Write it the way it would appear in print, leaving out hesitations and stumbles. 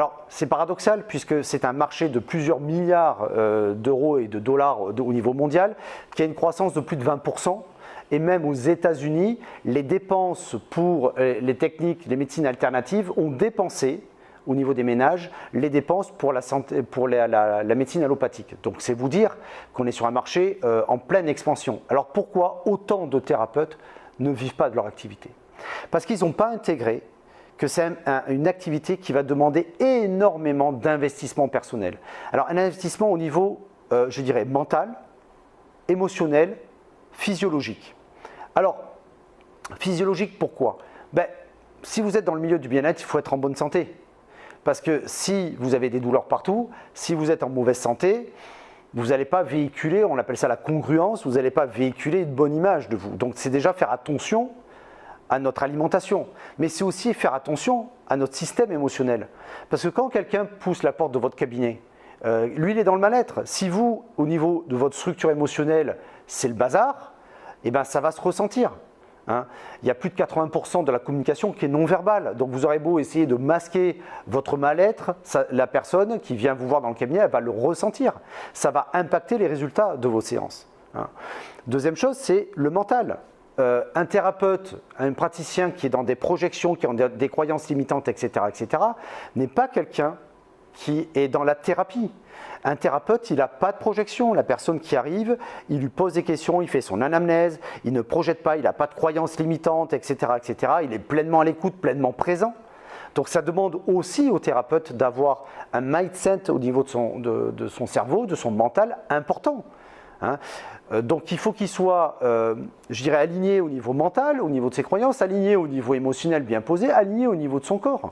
Alors, c'est paradoxal puisque c'est un marché de plusieurs milliards d'euros et de dollars au niveau mondial qui a une croissance de plus de 20%. Et même aux États-Unis, les dépenses pour les techniques, les médecines alternatives ont dépensé, au niveau des ménages, les dépenses pour la, santé, pour la médecine allopathique. Donc c'est vous dire qu'on est sur un marché en pleine expansion. Alors pourquoi autant de thérapeutes ne vivent pas de leur activité? Parce qu'ils n'ont pas intégré que c'est une activité qui va demander énormément d'investissement personnel. Alors un investissement au niveau, je dirais, mental, émotionnel, physiologique. Alors, physiologique, pourquoi? Si vous êtes dans le milieu du bien-être, il faut être en bonne santé. Parce que si vous avez des douleurs partout, si vous êtes en mauvaise santé, vous n'allez pas véhiculer, on appelle ça la congruence, vous n'allez pas véhiculer une bonne image de vous. Donc c'est déjà faire attention à notre alimentation, mais c'est aussi faire attention à notre système émotionnel. Parce que quand quelqu'un pousse la porte de votre cabinet, lui il est dans le mal-être. Si vous, au niveau de votre structure émotionnelle, c'est le bazar, eh ben, ça va se ressentir. Hein. Il y a plus de 80% de la communication qui est non verbale. Donc vous aurez beau essayer de masquer votre mal-être, la personne qui vient vous voir dans le cabinet, elle va le ressentir. Ça va impacter les résultats de vos séances. Hein. Deuxième chose, c'est le mental. Un thérapeute, un praticien qui est dans des projections, qui ont des croyances limitantes, etc., n'est pas quelqu'un qui est dans la thérapie. Un thérapeute, il n'a pas de projection. La personne qui arrive, il lui pose des questions, il fait son anamnèse, il ne projette pas, il n'a pas de croyances limitantes, etc., Il est pleinement à l'écoute, pleinement présent. Donc ça demande aussi au thérapeute d'avoir un mindset au niveau de son cerveau, de son mental important. Hein. Donc il faut qu'il soit, je dirais, aligné au niveau mental, au niveau de ses croyances, aligné au niveau émotionnel bien posé, aligné au niveau de son corps.